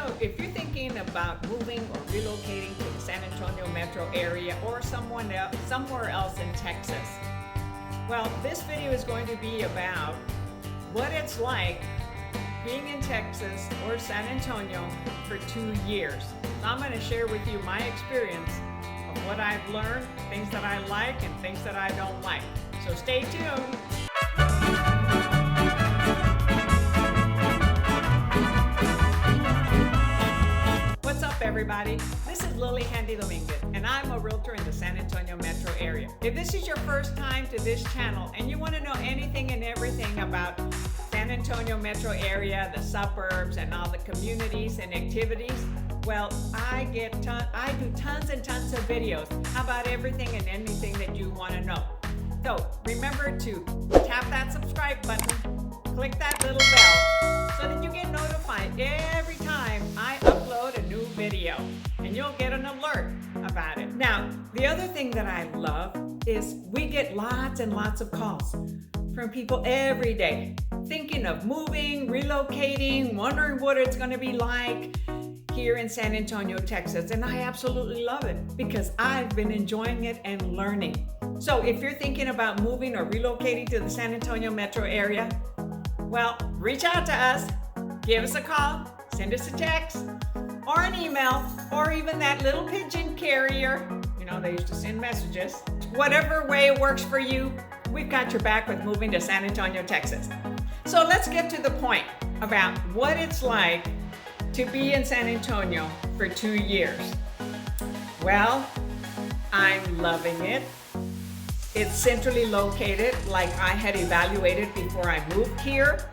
So if you're thinking about moving or relocating to the San Antonio metro area or somewhere else in Texas, well, this video is going to be about what it's like being in Texas or San Antonio for 2 years. So I'm going to share with you my experience of what I've learned, things that I like and things that I don't like. So stay tuned. What's up, everybody? This is Lillie Dominguez, and I'm a realtor in the San Antonio metro area. If this is your first time to this channel and you want to know anything and everything about San Antonio metro area, the suburbs, and all the communities and activities, well, I do tons and tons of videos about everything and anything that you want to know. So remember to tap that subscribe button, click that little bell so that you get notified every time I upload a new video, and you'll get an alert about it. Now, the other thing that I love is we get lots and lots of calls from people every day thinking of moving, relocating, wondering what it's going to be like here in San Antonio, Texas. And I absolutely love it because I've been enjoying it and learning. So if you're thinking about moving or relocating to the San Antonio metro area, well, reach out to us, give us a call, send us a text or an email, or even that little pigeon carrier. You know, they used to send messages. Whatever way it works for you, we've got your back with moving to San Antonio, Texas. So let's get to the point about what it's like to be in San Antonio for 2 years. Well, I'm loving it. It's centrally located, like I had evaluated before I moved here.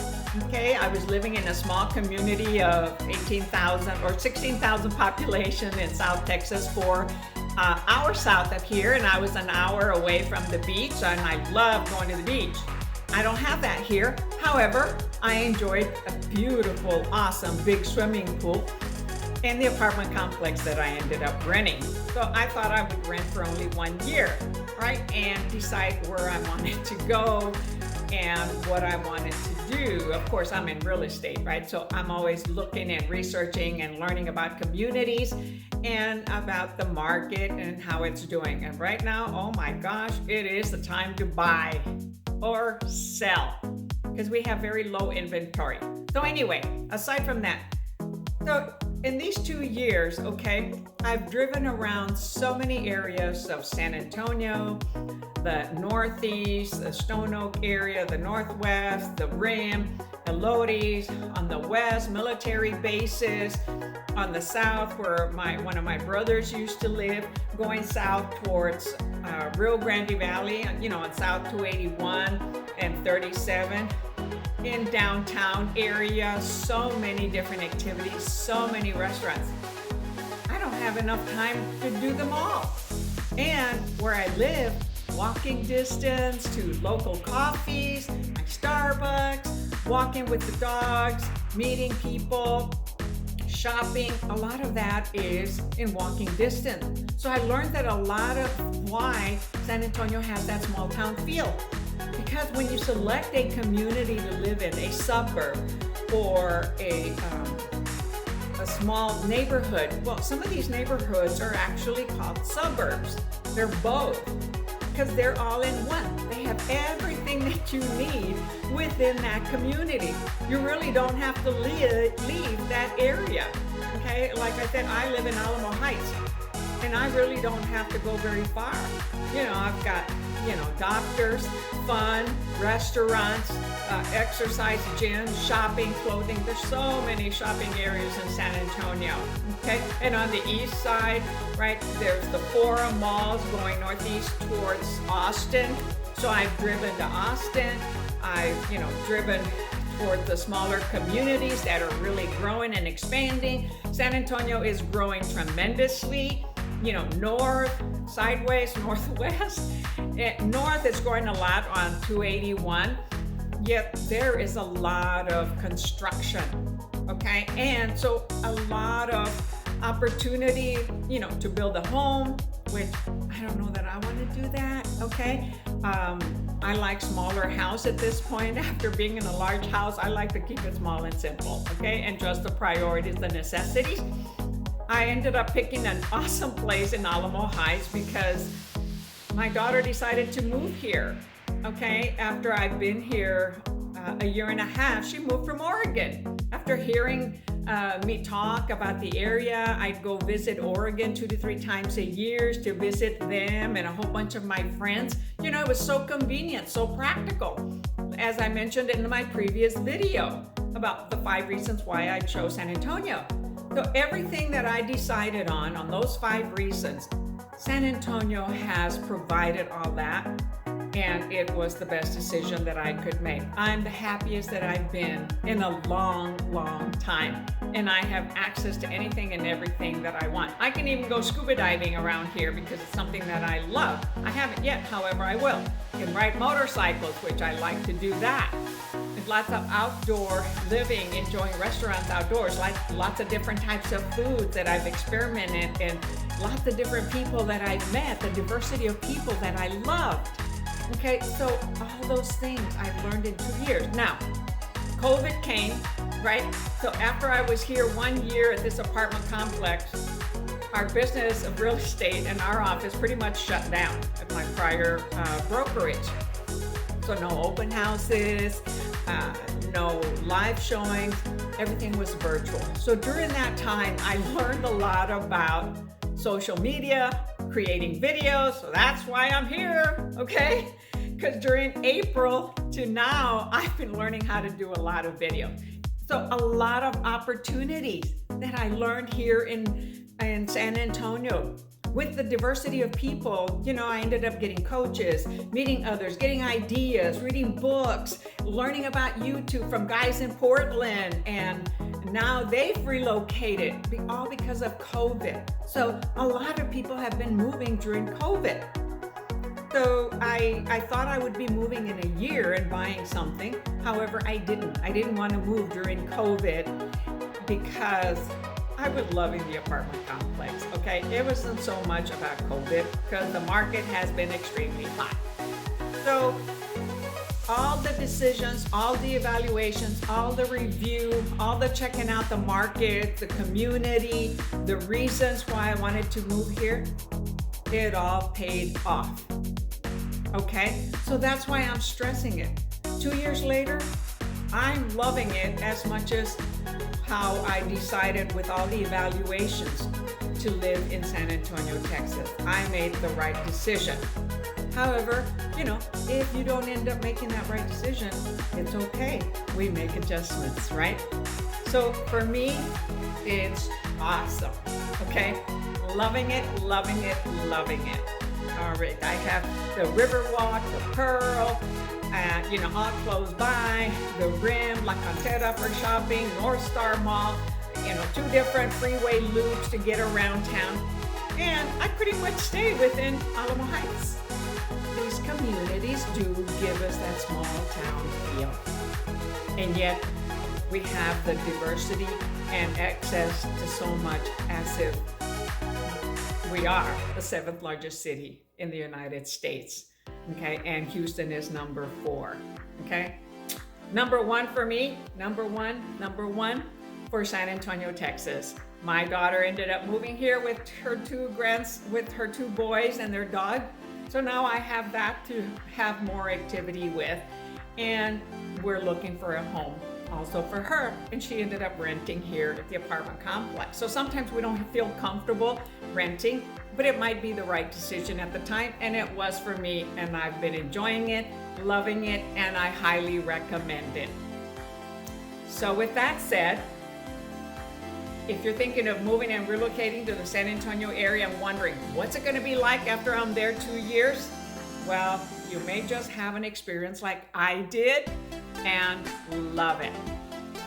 Okay, I was living in a small community of 18,000 or 16,000 population in South Texas, for hour south of here, and I was an hour away from the beach, and I love going to the beach. I don't have that here. However, I enjoyed a beautiful, awesome, big swimming pool in the apartment complex that I ended up renting. So I thought I would rent for only 1 year, right? And decide where I wanted to go and what I wanted to do. Of course, I'm in real estate, right? So I'm always looking and researching and learning about communities and about the market and how it's doing. And right now, oh my gosh, it is the time to buy or sell because we have very low inventory. So anyway, aside from that, so in these 2 years, okay, I've driven around so many areas of San Antonio, the Northeast, the Stone Oak area, the Northwest, the Rim, the Lodies, on the West, military bases, on the South where one of my brothers used to live, going south towards Rio Grande Valley, you know, on South 281 and 37. In downtown area, so many different activities, so many restaurants. I don't have enough time to do them all. And where I live, walking distance to local coffees, my Starbucks, walking with the dogs, meeting people, shopping, a lot of that is in walking distance. So I learned that a lot of why San Antonio has that small town feel. Because when you select a community to live in, a suburb or a small neighborhood, well, some of these neighborhoods are actually called suburbs. They're both, because they're all in one. They have everything that you need within that community. You really don't have to leave that area. Okay, like I said, I live in Alamo Heights, and I really don't have to go very far. You know, I've got, you know, doctors, fun, restaurants, exercise gyms, shopping, clothing. There's so many shopping areas in San Antonio, okay? And on the east side, right, there's the Forum malls going northeast towards Austin. So I've driven to Austin. I've, you know, driven toward the smaller communities that are really growing and expanding. San Antonio is growing tremendously. You know, north, sideways, northwest. North is growing a lot on 281, yet there is a lot of construction, okay? And so a lot of opportunity, you know, to build a home, which I don't know that I want to do that, okay? I like smaller house at this point. After being in a large house, I like to keep it small and simple, okay? And just the priorities, the necessities. I ended up picking an awesome place in Alamo Heights because my daughter decided to move here, okay? After I've been here a year and a half, she moved from Oregon. After hearing me talk about the area, I'd go visit Oregon 2 to 3 times a year to visit them and a whole bunch of my friends. You know, it was so convenient, so practical. As I mentioned in my previous video about the 5 reasons why I chose San Antonio. So everything that I decided on those 5 reasons, San Antonio has provided all that, and it was the best decision that I could make. I'm the happiest that I've been in a long, long time, and I have access to anything and everything that I want. I can even go scuba diving around here because it's something that I love. I haven't yet, however, I will. I can ride motorcycles, which I like to do that. There's lots of outdoor living, enjoying restaurants outdoors, like lots of different types of foods that I've experimented, and lots of different people that I've met, the diversity of people that I loved. Okay, so all those things I've learned in 2 years. Now, COVID came, right? So after I was here 1 year at this apartment complex, our business of real estate and our office pretty much shut down at my prior brokerage. So no open houses, no live showings, everything was virtual. So during that time, I learned a lot about social media, creating videos, so that's why I'm here, okay? Because during April to now, I've been learning how to do a lot of video. So a lot of opportunities that I learned here in San Antonio. With the diversity of people, you know, I ended up getting coaches, meeting others, getting ideas, reading books, learning about YouTube from guys in Portland, and now they've relocated, all because of COVID. So a lot of people have been moving during COVID. So I thought I would be moving in a year and buying something. However, I didn't. I didn't want to move during COVID because I was loving the apartment complex, okay? It wasn't so much about COVID because the market has been extremely hot. So all the decisions, all the evaluations, all the review, all the checking out the market, the community, the reasons why I wanted to move here, it all paid off, okay? So that's why I'm stressing it. 2 years later, I'm loving it as much as how I decided with all the evaluations to live in San Antonio, Texas. I made the right decision. However, you know, if you don't end up making that right decision, it's okay. We make adjustments, right? So for me, it's awesome, okay? Loving it, loving it, loving it. All right, I have the Riverwalk, the Pearl, you know, all close by, the Rim, La Cantera for shopping, North Star Mall, you know, 2 different freeway loops to get around town. And I pretty much stay within Alamo Heights. These communities do give us that small town feel. And yet we have the diversity and access to so much as if we are the 7th largest city in the United States. Okay, and Houston is number 4. Okay, number 1 for me, number one for San Antonio, Texas. My daughter ended up moving here with her 2 boys and their dog. So now I have that to have more activity with, and we're looking for a home also for her, and she ended up renting here at the apartment complex. So sometimes we don't feel comfortable renting, but it might be the right decision at the time, and it was for me, and I've been enjoying it, loving it, and I highly recommend it. So with that said, if you're thinking of moving and relocating to the San Antonio area and wondering, what's it gonna be like after I'm there 2 years? Well, you may just have an experience like I did and love it.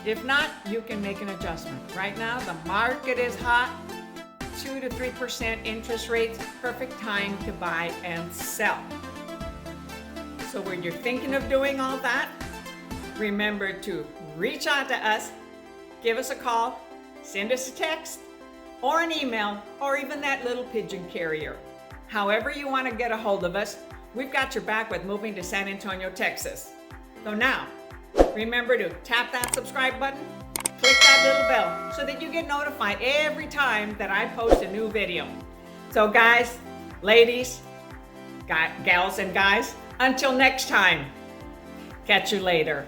If not, you can make an adjustment. Right now, the market is hot, 2 to 3% interest rates, perfect time to buy and sell. So when you're thinking of doing all that, remember to reach out to us, give us a call, send us a text, or an email, or even that little pigeon carrier. However you want to get a hold of us, We've got your back with moving to San Antonio, Texas. So now, remember to tap that subscribe button, click that little bell so that you get notified every time that I post a new video. So guys, ladies, gals and guys, until next time, catch you later.